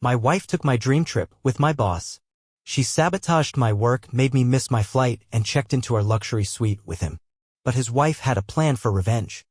My wife took my dream trip with my boss. She sabotaged my work, made me miss my flight, and checked into our luxury suite with him. But his wife had a plan for revenge.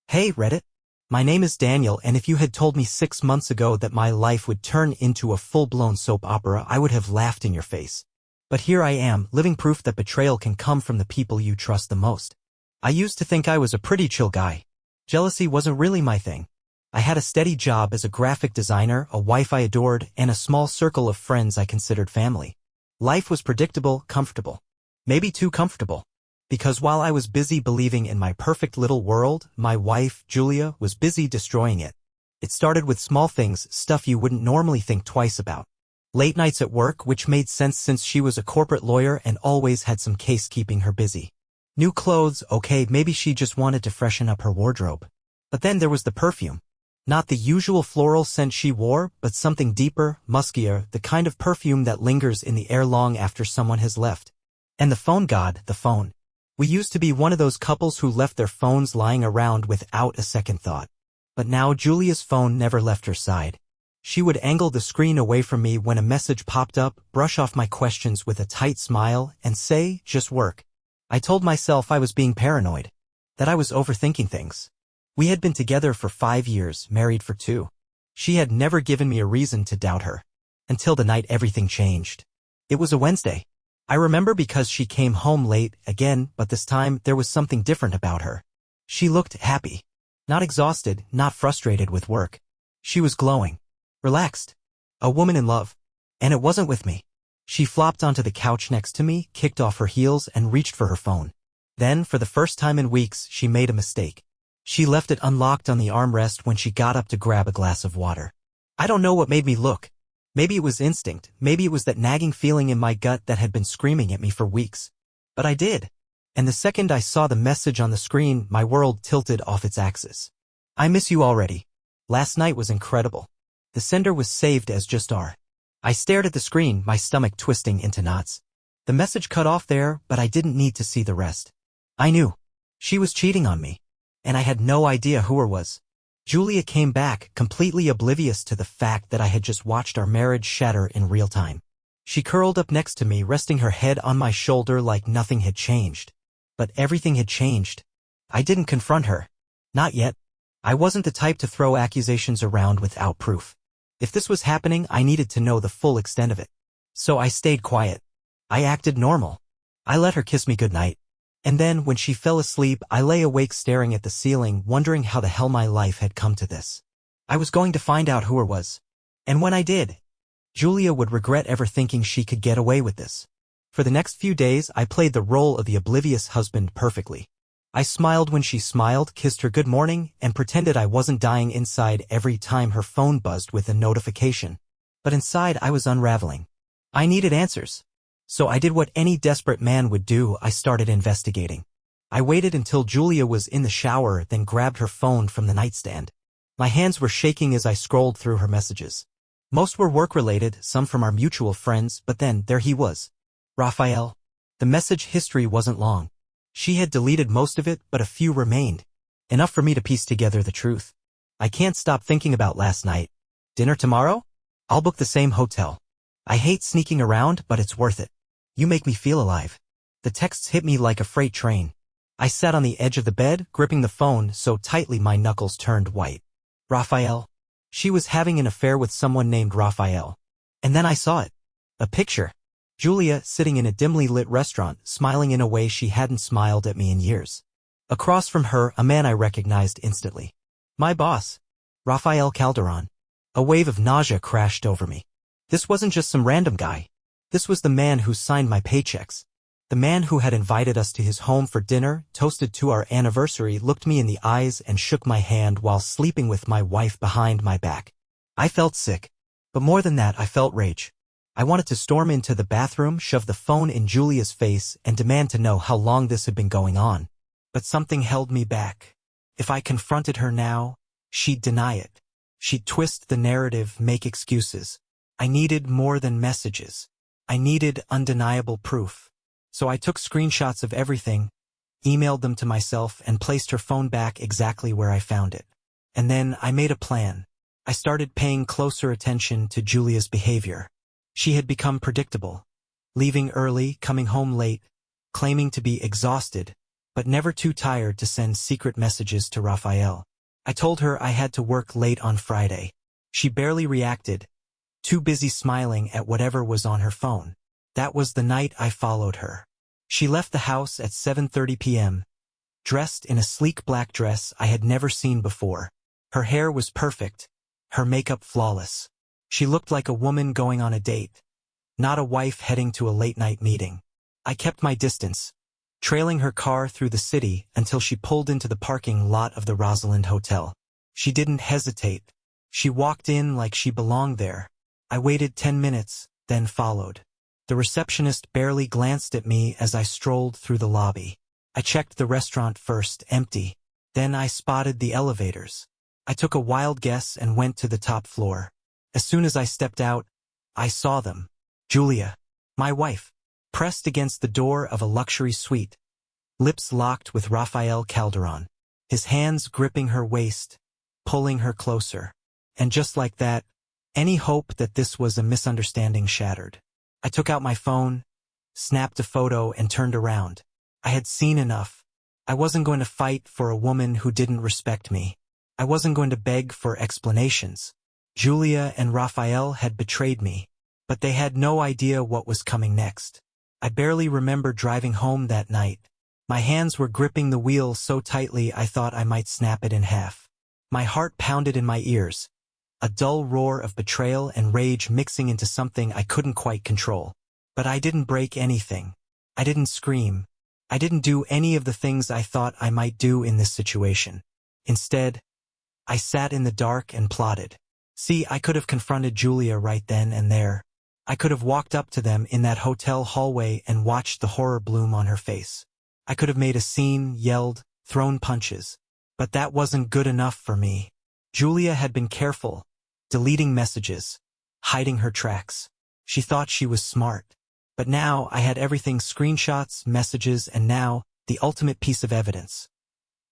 Hey, Reddit. My name is Daniel, and if you had told me 6 months ago that my life would turn into a full-blown soap opera, I would have laughed in your face. But here I am, living proof that betrayal can come from the people you trust the most. I used to think I was a pretty chill guy. Jealousy wasn't really my thing. I had a steady job as a graphic designer, a wife I adored, and a small circle of friends I considered family. Life was predictable, comfortable. Maybe too comfortable. Because while I was busy believing in my perfect little world, my wife, Julia, was busy destroying it. It started with small things, stuff you wouldn't normally think twice about. Late nights at work, which made sense since she was a corporate lawyer and always had some case keeping her busy. New clothes, okay, maybe she just wanted to freshen up her wardrobe. But then there was the perfume. Not the usual floral scent she wore, but something deeper, muskier, the kind of perfume that lingers in the air long after someone has left. And the phone god, the phone. We used to be one of those couples who left their phones lying around without a second thought. But now Julia's phone never left her side. She would angle the screen away from me when a message popped up, brush off my questions with a tight smile, and say, just work. I told myself I was being paranoid. That I was overthinking things. We had been together for 5 years, married for 2. She had never given me a reason to doubt her. Until the night everything changed. It was a Wednesday. I remember because she came home late again, but this time there was something different about her. She looked happy. Not exhausted, not frustrated with work. She was glowing. Relaxed. A woman in love. And it wasn't with me. She flopped onto the couch next to me, kicked off her heels, and reached for her phone. Then, for the first time in weeks, she made a mistake. She left it unlocked on the armrest when she got up to grab a glass of water. I don't know what made me look. Maybe it was instinct, maybe it was that nagging feeling in my gut that had been screaming at me for weeks. But I did. And the second I saw the message on the screen, my world tilted off its axis. I miss you already. Last night was incredible. The sender was saved as just R. I stared at the screen, my stomach twisting into knots. The message cut off there, but I didn't need to see the rest. I knew. She was cheating on me. And I had no idea who her was. Julia came back, completely oblivious to the fact that I had just watched our marriage shatter in real time. She curled up next to me, resting her head on my shoulder like nothing had changed. But everything had changed. I didn't confront her. Not yet. I wasn't the type to throw accusations around without proof. If this was happening, I needed to know the full extent of it. So I stayed quiet. I acted normal. I let her kiss me goodnight. And then, when she fell asleep, I lay awake staring at the ceiling, wondering how the hell my life had come to this. I was going to find out who her was. And when I did, Julia would regret ever thinking she could get away with this. For the next few days, I played the role of the oblivious husband perfectly. I smiled when she smiled, kissed her good morning, and pretended I wasn't dying inside every time her phone buzzed with a notification. But inside I was unraveling. I needed answers. So I did what any desperate man would do. I started investigating. I waited until Julia was in the shower, then grabbed her phone from the nightstand. My hands were shaking as I scrolled through her messages. Most were work-related, some from our mutual friends, but then there he was. Raphael. The message history wasn't long. She had deleted most of it, but a few remained. Enough for me to piece together the truth. I can't stop thinking about last night. Dinner tomorrow? I'll book the same hotel. I hate sneaking around, but it's worth it. You make me feel alive. The texts hit me like a freight train. I sat on the edge of the bed, gripping the phone so tightly my knuckles turned white. Raphael. She was having an affair with someone named Raphael. And then I saw it. A picture. Julia sitting in a dimly lit restaurant, smiling in a way she hadn't smiled at me in years. Across from her, a man I recognized instantly. My boss. Raphael Calderon. A wave of nausea crashed over me. This wasn't just some random guy. This was the man who signed my paychecks. The man who had invited us to his home for dinner, toasted to our anniversary, looked me in the eyes and shook my hand while sleeping with my wife behind my back. I felt sick. But more than that, I felt rage. I wanted to storm into the bathroom, shove the phone in Julia's face, and demand to know how long this had been going on. But something held me back. If I confronted her now, she'd deny it. She'd twist the narrative, make excuses. I needed more than messages. I needed undeniable proof. So I took screenshots of everything, emailed them to myself, and placed her phone back exactly where I found it. And then I made a plan. I started paying closer attention to Julia's behavior. She had become predictable, leaving early, coming home late, claiming to be exhausted, but never too tired to send secret messages to Raphael. I told her I had to work late on Friday. She barely reacted, too busy smiling at whatever was on her phone. That was the night I followed her. She left the house at 7:30 p.m., dressed in a sleek black dress I had never seen before. Her hair was perfect, her makeup flawless. She looked like a woman going on a date, not a wife heading to a late-night meeting. I kept my distance, trailing her car through the city until she pulled into the parking lot of the Rosalind Hotel. She didn't hesitate. She walked in like she belonged there. I waited 10 minutes, then followed. The receptionist barely glanced at me as I strolled through the lobby. I checked the restaurant first, empty. Then I spotted the elevators. I took a wild guess and went to the top floor. As soon as I stepped out, I saw them. Julia, my wife, pressed against the door of a luxury suite, lips locked with Raphael Calderon, his hands gripping her waist, pulling her closer. And just like that, any hope that this was a misunderstanding shattered. I took out my phone, snapped a photo, and turned around. I had seen enough. I wasn't going to fight for a woman who didn't respect me. I wasn't going to beg for explanations. Julia and Raphael had betrayed me, but they had no idea what was coming next. I barely remember driving home that night. My hands were gripping the wheel so tightly I thought I might snap it in half. My heart pounded in my ears, a dull roar of betrayal and rage mixing into something I couldn't quite control. But I didn't break anything. I didn't scream. I didn't do any of the things I thought I might do in this situation. Instead, I sat in the dark and plotted. See, I could have confronted Julia right then and there. I could have walked up to them in that hotel hallway and watched the horror bloom on her face. I could have made a scene, yelled, thrown punches. But that wasn't good enough for me. Julia had been careful, deleting messages, hiding her tracks. She thought she was smart. But now I had everything: screenshots, messages, and now, the ultimate piece of evidence.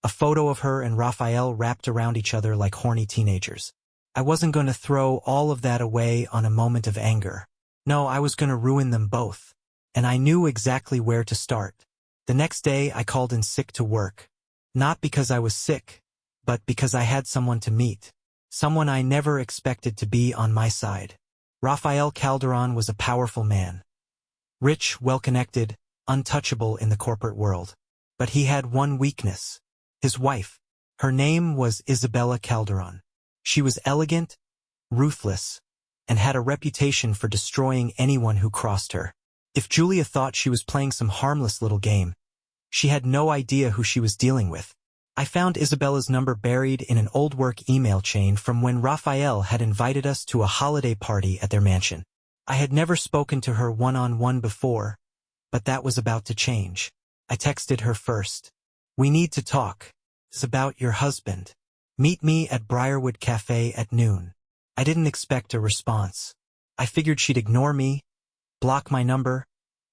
A photo of her and Raphael wrapped around each other like horny teenagers. I wasn't going to throw all of that away on a moment of anger. No, I was going to ruin them both. And I knew exactly where to start. The next day I called in sick to work. Not because I was sick, but because I had someone to meet. Someone I never expected to be on my side. Raphael Calderon was a powerful man. Rich, well-connected, untouchable in the corporate world. But he had one weakness. His wife. Her name was Isabella Calderon. She was elegant, ruthless, and had a reputation for destroying anyone who crossed her. If Julia thought she was playing some harmless little game, she had no idea who she was dealing with. I found Isabella's number buried in an old work email chain from when Raphael had invited us to a holiday party at their mansion. I had never spoken to her one-on-one before, but that was about to change. I texted her first. "We need to talk. It's about your husband. Meet me at Briarwood Cafe at noon." I didn't expect a response. I figured she'd ignore me, block my number,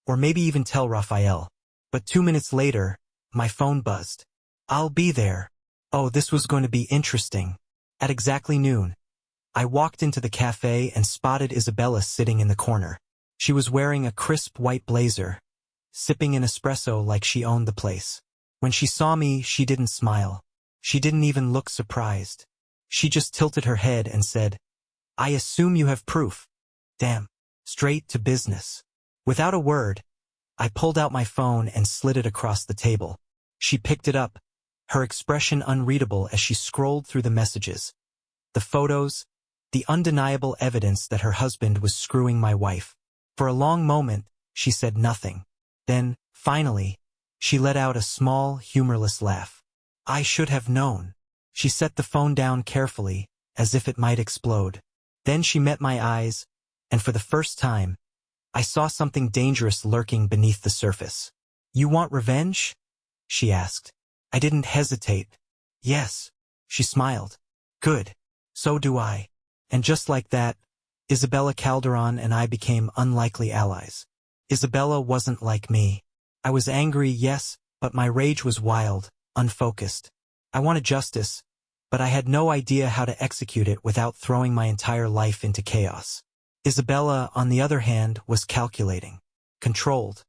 or maybe even tell Raphael. But 2 minutes later, my phone buzzed. "I'll be there." Oh, this was going to be interesting. At exactly noon, I walked into the cafe and spotted Isabella sitting in the corner. She was wearing a crisp white blazer, sipping an espresso like she owned the place. When she saw me, she didn't smile. She didn't even look surprised. She just tilted her head and said, "I assume you have proof." Damn. Straight to business. Without a word, I pulled out my phone and slid it across the table. She picked it up, her expression unreadable as she scrolled through the messages. The photos, the undeniable evidence that her husband was screwing my wife. For a long moment, she said nothing. Then, finally, she let out a small, humorless laugh. "I should have known." She set the phone down carefully, as if it might explode. Then she met my eyes, and for the first time, I saw something dangerous lurking beneath the surface. "You want revenge?" she asked. I didn't hesitate. "Yes." She smiled. "Good. So do I." And just like that, Isabella Calderon and I became unlikely allies. Isabella wasn't like me. I was angry, yes, but my rage was wild, unfocused. I wanted justice, but I had no idea how to execute it without throwing my entire life into chaos. Isabella, on the other hand, was calculating, controlled.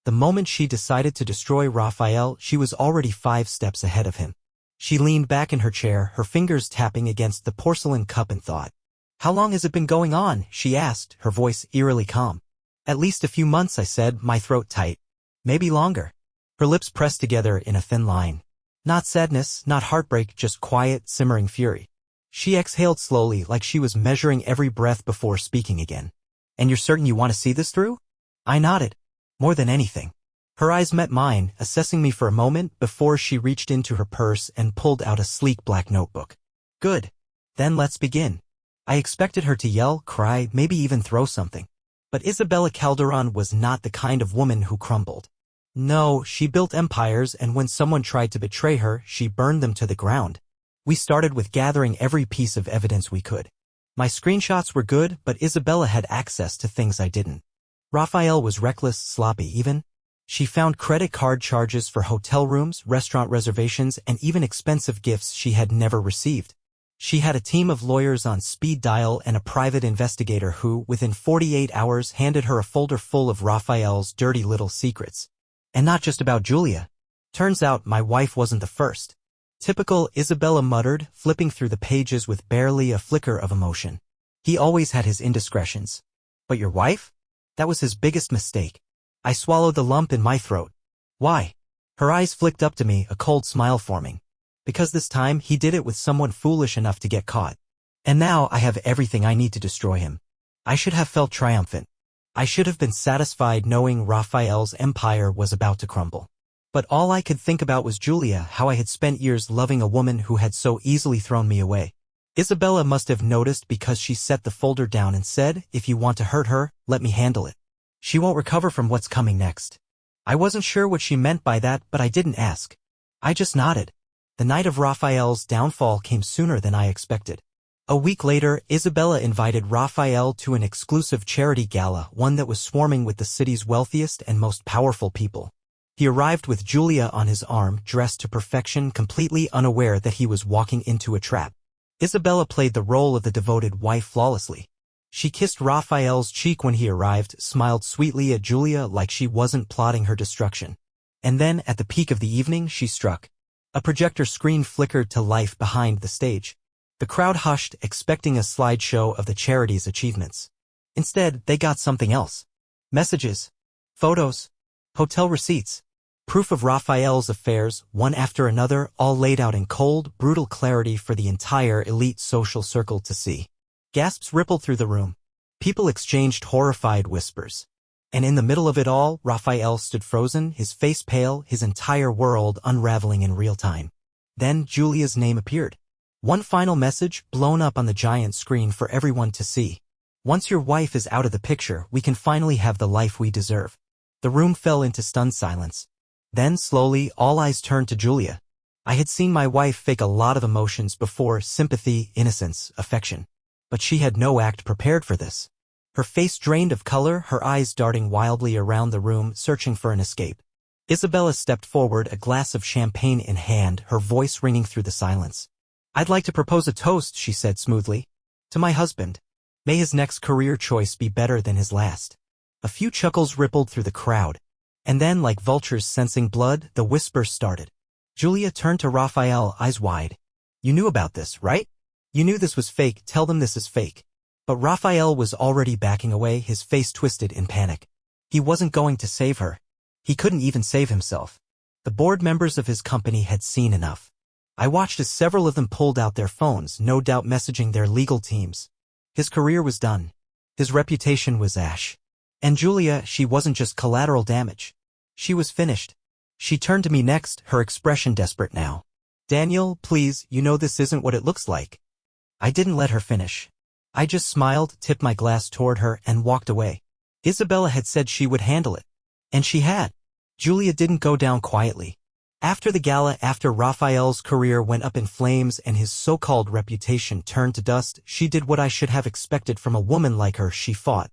The moment she decided to destroy Raphael, she was already 5 steps ahead of him. She leaned back in her chair, her fingers tapping against the porcelain cup and thought. "How long has it been going on?" she asked, her voice eerily calm. "At least a few months," I said, my throat tight. "Maybe longer." Her lips pressed together in a thin line. Not sadness, not heartbreak, just quiet, simmering fury. She exhaled slowly, like she was measuring every breath before speaking again. "And you're certain you want to see this through?" I nodded. More than anything. Her eyes met mine, assessing me for a moment before she reached into her purse and pulled out a sleek black notebook. "Good. Then let's begin." I expected her to yell, cry, maybe even throw something. But Isabella Calderon was not the kind of woman who crumbled. No, she built empires, and when someone tried to betray her, she burned them to the ground. We started with gathering every piece of evidence we could. My screenshots were good, but Isabella had access to things I didn't. Raphael was reckless, sloppy even. She found credit card charges for hotel rooms, restaurant reservations, and even expensive gifts she had never received. She had a team of lawyers on speed dial and a private investigator who, within 48 hours, handed her a folder full of Raphael's dirty little secrets. And not just about Julia. Turns out my wife wasn't the first. Typical, Isabella muttered, flipping through the pages with barely a flicker of emotion. He always had his indiscretions. But your wife? That was his biggest mistake. I swallowed the lump in my throat. Why? Her eyes flicked up to me, a cold smile forming. Because this time he did it with someone foolish enough to get caught. And now I have everything I need to destroy him. I should have felt triumphant. I should have been satisfied knowing Raphael's empire was about to crumble. But all I could think about was Julia, how I had spent years loving a woman who had so easily thrown me away. Isabella must have noticed because she set the folder down and said, "If you want to hurt her, let me handle it. She won't recover from what's coming next." I wasn't sure what she meant by that, but I didn't ask. I just nodded. The night of Raphael's downfall came sooner than I expected. A week later, Isabella invited Raphael to an exclusive charity gala, one that was swarming with the city's wealthiest and most powerful people. He arrived with Julia on his arm, dressed to perfection, completely unaware that he was walking into a trap. Isabella played the role of the devoted wife flawlessly. She kissed Raphael's cheek when he arrived, smiled sweetly at Julia like she wasn't plotting her destruction. And then, at the peak of the evening, she struck. A projector screen flickered to life behind the stage. The crowd hushed, expecting a slideshow of the charity's achievements. Instead, they got something else. Messages. Photos. Hotel receipts. Proof of Raphael's affairs, one after another, all laid out in cold, brutal clarity for the entire elite social circle to see. Gasps rippled through the room. People exchanged horrified whispers. And in the middle of it all, Raphael stood frozen, his face pale, his entire world unraveling in real time. Then Julia's name appeared. One final message, blown up on the giant screen for everyone to see. "Once your wife is out of the picture, we can finally have the life we deserve." The room fell into stunned silence. Then, slowly, all eyes turned to Julia. I had seen my wife fake a lot of emotions before: sympathy, innocence, affection. But she had no act prepared for this. Her face drained of color, her eyes darting wildly around the room, searching for an escape. Isabella stepped forward, a glass of champagne in hand, her voice ringing through the silence. "I'd like to propose a toast," she said smoothly. "To my husband. May his next career choice be better than his last." A few chuckles rippled through the crowd. And then, like vultures sensing blood, the whispers started. Julia turned to Raphael, eyes wide. "You knew about this, right? You knew this was fake. Tell them this is fake." But Raphael was already backing away, his face twisted in panic. He wasn't going to save her. He couldn't even save himself. The board members of his company had seen enough. I watched as several of them pulled out their phones, no doubt messaging their legal teams. His career was done. His reputation was ash. And Julia, she wasn't just collateral damage. She was finished. She turned to me next, her expression desperate now. "Daniel, please, you know this isn't what it looks like." I didn't let her finish. I just smiled, tipped my glass toward her, and walked away. Isabella had said she would handle it. And she had. Julia didn't go down quietly. After the gala, after Raphael's career went up in flames and his so-called reputation turned to dust, she did what I should have expected from a woman like her. She fought.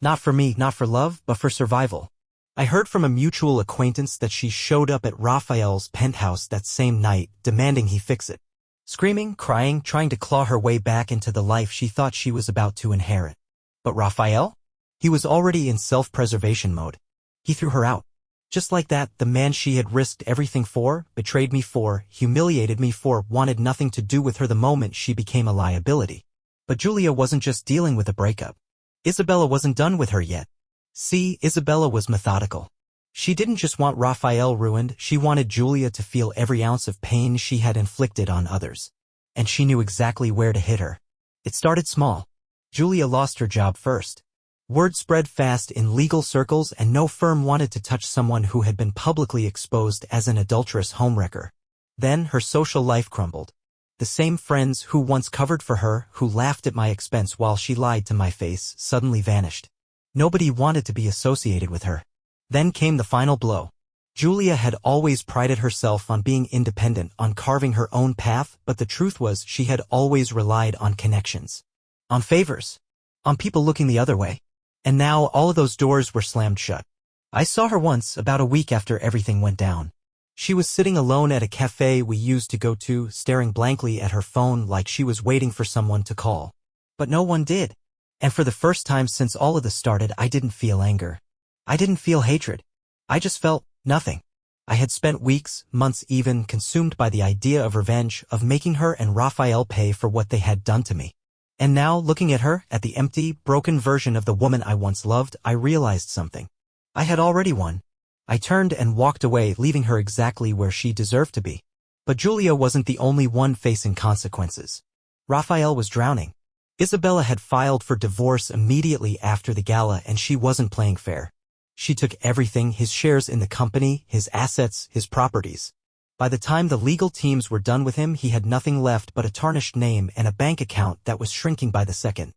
Not for me, not for love, but for survival. I heard from a mutual acquaintance that she showed up at Raphael's penthouse that same night, demanding he fix it. screaming, crying, trying to claw her way back into the life she thought she was about to inherit. But Raphael? He was already in self-preservation mode. He threw her out. Just like that, the man she had risked everything for, betrayed me for, humiliated me for, wanted nothing to do with her the moment she became a liability. But Julia wasn't just dealing with a breakup. Isabella wasn't done with her yet. See, Isabella was methodical. She didn't just want Raphael ruined, she wanted Julia to feel every ounce of pain she had inflicted on others. And she knew exactly where to hit her. It started small. Julia lost her job first. Word spread fast in legal circles and no firm wanted to touch someone who had been publicly exposed as an adulterous homewrecker. Then her social life crumbled. The same friends who once covered for her, who laughed at my expense while she lied to my face, suddenly vanished. Nobody wanted to be associated with her. Then came the final blow. Julia had always prided herself on being independent, on carving her own path, but the truth was she had always relied on connections. On favors. On people looking the other way. And now all of those doors were slammed shut. I saw her once, about a week after everything went down. She was sitting alone at a cafe we used to go to, staring blankly at her phone like she was waiting for someone to call. But no one did. And for the first time since all of this started, I didn't feel anger. I didn't feel hatred. I just felt nothing. I had spent weeks, months even, consumed by the idea of revenge, of making her and Raphael pay for what they had done to me. And now, looking at her, at the empty, broken version of the woman I once loved, I realized something. I had already won. I turned and walked away, leaving her exactly where she deserved to be. But Julia wasn't the only one facing consequences. Raphael was drowning. Isabella had filed for divorce immediately after the gala and she wasn't playing fair. She took everything, his shares in the company, his assets, his properties. By the time the legal teams were done with him, he had nothing left but a tarnished name and a bank account that was shrinking by the second.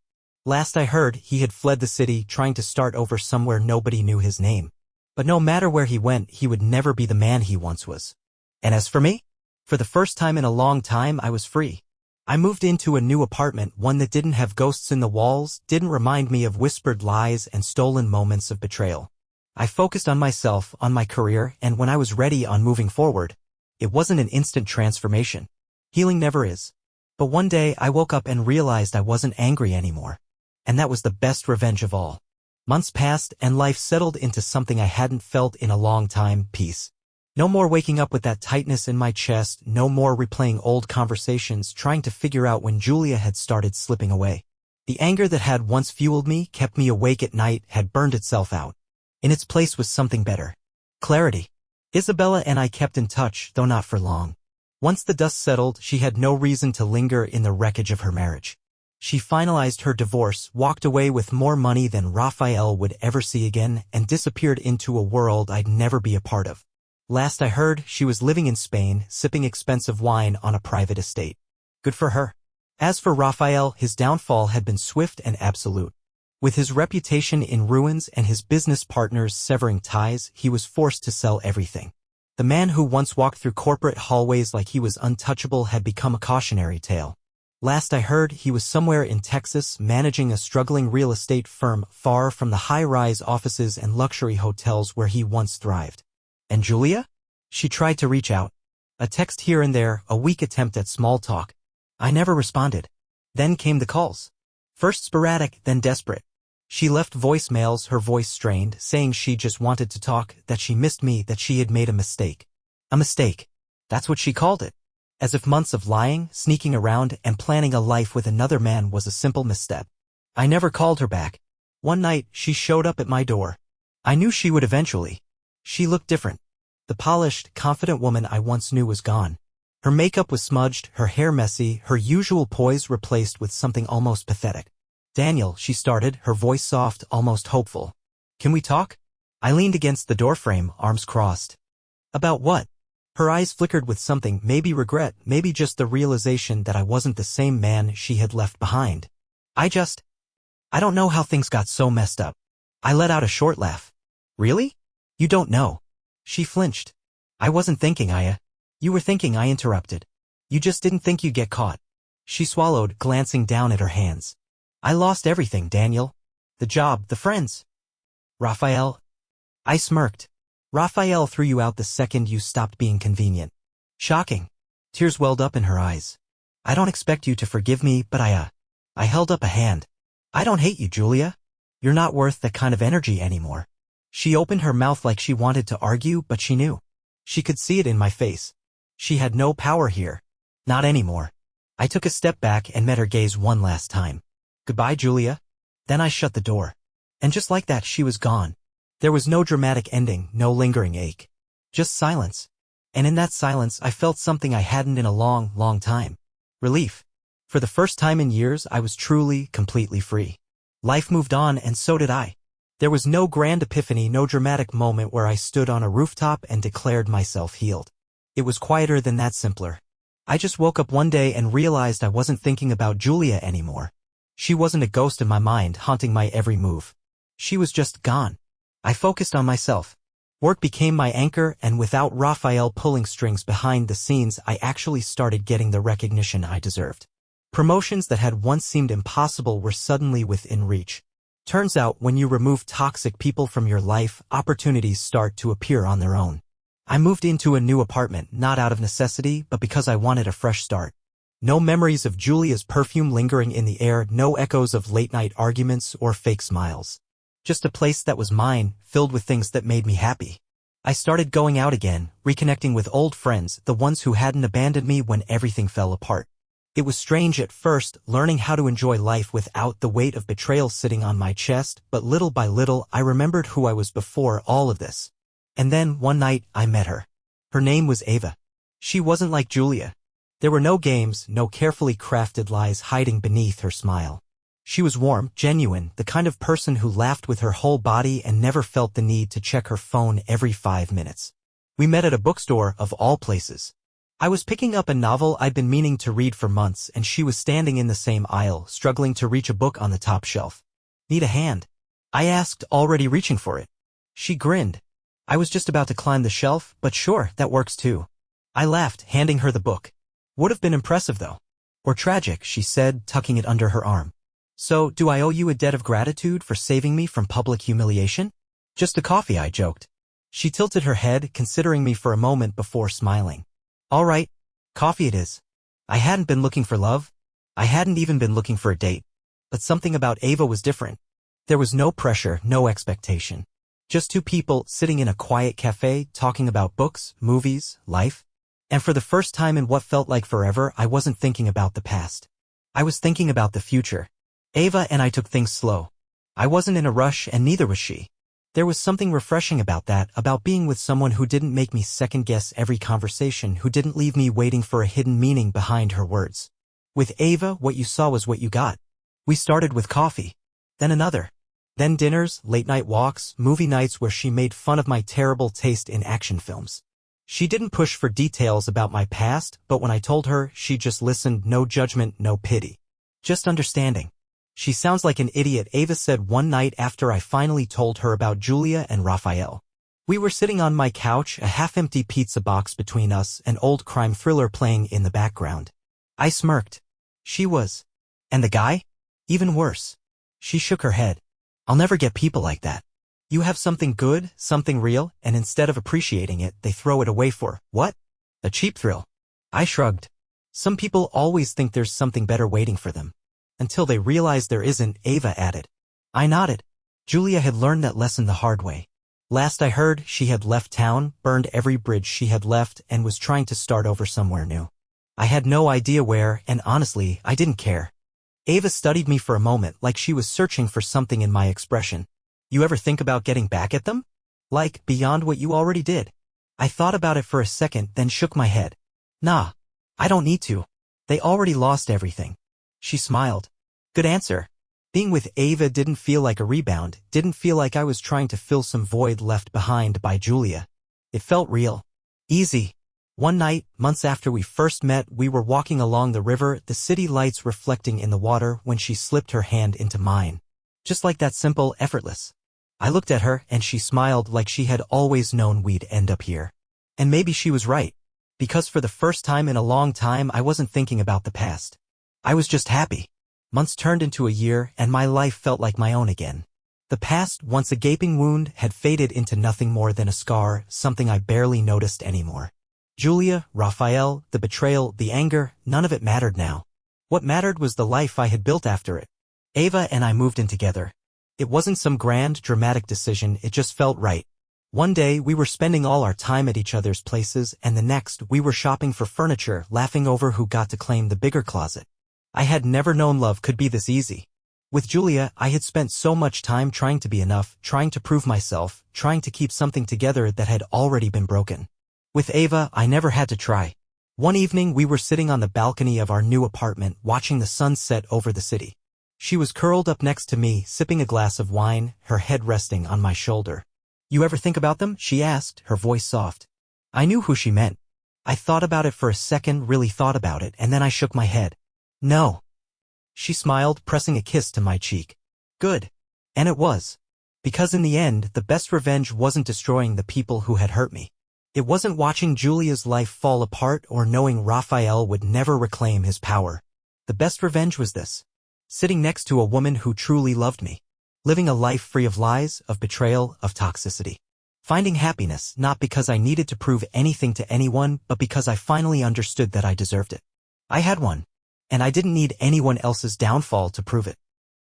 Last I heard, he had fled the city, trying to start over somewhere nobody knew his name. But no matter where he went, he would never be the man he once was. And as for me? For the first time in a long time, I was free. I moved into a new apartment, one that didn't have ghosts in the walls, didn't remind me of whispered lies and stolen moments of betrayal. I focused on myself, on my career, and when I was ready on moving forward, it wasn't an instant transformation. Healing never is. But one day I woke up and realized I wasn't angry anymore. And that was the best revenge of all. Months passed and life settled into something I hadn't felt in a long time, peace. No more waking up with that tightness in my chest, no more replaying old conversations, trying to figure out when Julia had started slipping away. The anger that had once fueled me, kept me awake at night, had burned itself out. In its place was something better. Clarity. Isabella and I kept in touch, though not for long. Once the dust settled, she had no reason to linger in the wreckage of her marriage. She finalized her divorce, walked away with more money than Raphael would ever see again, and disappeared into a world I'd never be a part of. Last I heard, she was living in Spain, sipping expensive wine on a private estate. Good for her. As for Raphael, his downfall had been swift and absolute. With his reputation in ruins and his business partners severing ties, he was forced to sell everything. The man who once walked through corporate hallways like he was untouchable had become a cautionary tale. Last I heard, he was somewhere in Texas managing a struggling real estate firm far from the high-rise offices and luxury hotels where he once thrived. And Julia? She tried to reach out. A text here and there, a weak attempt at small talk. I never responded. Then came the calls. First sporadic, then desperate. She left voicemails, her voice strained, saying she just wanted to talk, that she missed me, that she had made a mistake. A mistake. That's what she called it. As if months of lying, sneaking around, and planning a life with another man was a simple misstep. I never called her back. One night, she showed up at my door. I knew she would eventually. She looked different. The polished, confident woman I once knew was gone. Her makeup was smudged, her hair messy, her usual poise replaced with something almost pathetic. Daniel, she started, her voice soft, almost hopeful. Can we talk? I leaned against the doorframe, arms crossed. About what? Her eyes flickered with something, maybe regret, maybe just the realization that I wasn't the same man she had left behind. I don't know how things got so messed up. I let out a short laugh. Really? You don't know. She flinched. I wasn't thinking, Aya. You were thinking, I interrupted. You just didn't think you'd get caught. She swallowed, glancing down at her hands. I lost everything, Daniel. The job, the friends. Raphael. I smirked. Raphael threw you out the second you stopped being convenient. Shocking. Tears welled up in her eyes. I don't expect you to forgive me, but I held up a hand. I don't hate you, Julia. You're not worth that kind of energy anymore. She opened her mouth like she wanted to argue, but she knew. She could see it in my face. She had no power here. Not anymore. I took a step back and met her gaze one last time. Goodbye, Julia. Then I shut the door. And just like that, she was gone. There was no dramatic ending, no lingering ache. Just silence. And in that silence, I felt something I hadn't in a long, long time. Relief. For the first time in years, I was truly, completely free. Life moved on, and so did I. There was no grand epiphany, no dramatic moment where I stood on a rooftop and declared myself healed. It was quieter than that, simpler. I just woke up one day and realized I wasn't thinking about Julia anymore. She wasn't a ghost in my mind, haunting my every move. She was just gone. I focused on myself. Work became my anchor, and without Raphael pulling strings behind the scenes, I actually started getting the recognition I deserved. Promotions that had once seemed impossible were suddenly within reach. Turns out, when you remove toxic people from your life, opportunities start to appear on their own. I moved into a new apartment, not out of necessity, but because I wanted a fresh start. No memories of Julia's perfume lingering in the air, no echoes of late-night arguments or fake smiles. Just a place that was mine, filled with things that made me happy. I started going out again, reconnecting with old friends, the ones who hadn't abandoned me when everything fell apart. It was strange at first, learning how to enjoy life without the weight of betrayal sitting on my chest, but little by little I remembered who I was before all of this. And then, one night, I met her. Her name was Ava. She wasn't like Julia. There were no games, no carefully crafted lies hiding beneath her smile. She was warm, genuine, the kind of person who laughed with her whole body and never felt the need to check her phone every 5 minutes. We met at a bookstore, of all places. I was picking up a novel I'd been meaning to read for months, and she was standing in the same aisle, struggling to reach a book on the top shelf. Need a hand? I asked, already reaching for it. She grinned. I was just about to climb the shelf, but sure, that works too. I laughed, handing her the book. Would have been impressive though. Or tragic, she said, tucking it under her arm. So, do I owe you a debt of gratitude for saving me from public humiliation? Just a coffee, I joked. She tilted her head, considering me for a moment before smiling. All right, coffee it is. I hadn't been looking for love. I hadn't even been looking for a date. But something about Ava was different. There was no pressure, no expectation. Just two people sitting in a quiet cafe, talking about books, movies, life. And for the first time in what felt like forever, I wasn't thinking about the past. I was thinking about the future. Ava and I took things slow. I wasn't in a rush, and neither was she. There was something refreshing about that, about being with someone who didn't make me second-guess every conversation, who didn't leave me waiting for a hidden meaning behind her words. With Ava, what you saw was what you got. We started with coffee. Then another. Then dinners, late-night walks, movie nights where she made fun of my terrible taste in action films. She didn't push for details about my past, but when I told her, she just listened, no judgment, no pity. Just understanding. She sounds like an idiot, Ava said one night after I finally told her about Julia and Raphael. We were sitting on my couch, a half-empty pizza box between us, an old crime thriller playing in the background. I smirked. She was. And the guy? Even worse. She shook her head. I'll never get people like that. You have something good, something real, and instead of appreciating it, they throw it away for, what? A cheap thrill. I shrugged. Some people always think there's something better waiting for them. Until they realize there isn't, Ava added. I nodded. Julia had learned that lesson the hard way. Last I heard, she had left town, burned every bridge she had left, and was trying to start over somewhere new. I had no idea where, and honestly, I didn't care. Ava studied me for a moment, like she was searching for something in my expression. You ever think about getting back at them? Like, beyond what you already did? I thought about it for a second, then shook my head. Nah. I don't need to. They already lost everything. She smiled. Good answer. Being with Ava didn't feel like a rebound, didn't feel like I was trying to fill some void left behind by Julia. It felt real. Easy. One night, months after we first met, we were walking along the river, the city lights reflecting in the water, when she slipped her hand into mine. Just like that, simple, effortless. I looked at her, and she smiled like she had always known we'd end up here. And maybe she was right. Because for the first time in a long time, I wasn't thinking about the past. I was just happy. Months turned into a year, and my life felt like my own again. The past, once a gaping wound, had faded into nothing more than a scar, something I barely noticed anymore. Julia, Raphael, the betrayal, the anger, none of it mattered now. What mattered was the life I had built after it. Ava and I moved in together. It wasn't some grand, dramatic decision, it just felt right. One day, we were spending all our time at each other's places, and the next, we were shopping for furniture, laughing over who got to claim the bigger closet. I had never known love could be this easy. With Julia, I had spent so much time trying to be enough, trying to prove myself, trying to keep something together that had already been broken. With Ava, I never had to try. One evening, we were sitting on the balcony of our new apartment, watching the sun set over the city. She was curled up next to me, sipping a glass of wine, her head resting on my shoulder. "You ever think about them?" she asked, her voice soft. I knew who she meant. I thought about it for a second, really thought about it, and then I shook my head. "No." She smiled, pressing a kiss to my cheek. "Good." And it was. Because in the end, the best revenge wasn't destroying the people who had hurt me. It wasn't watching Julia's life fall apart or knowing Raphael would never reclaim his power. The best revenge was this. Sitting next to a woman who truly loved me. Living a life free of lies, of betrayal, of toxicity. Finding happiness, not because I needed to prove anything to anyone, but because I finally understood that I deserved it. I had one. And I didn't need anyone else's downfall to prove it.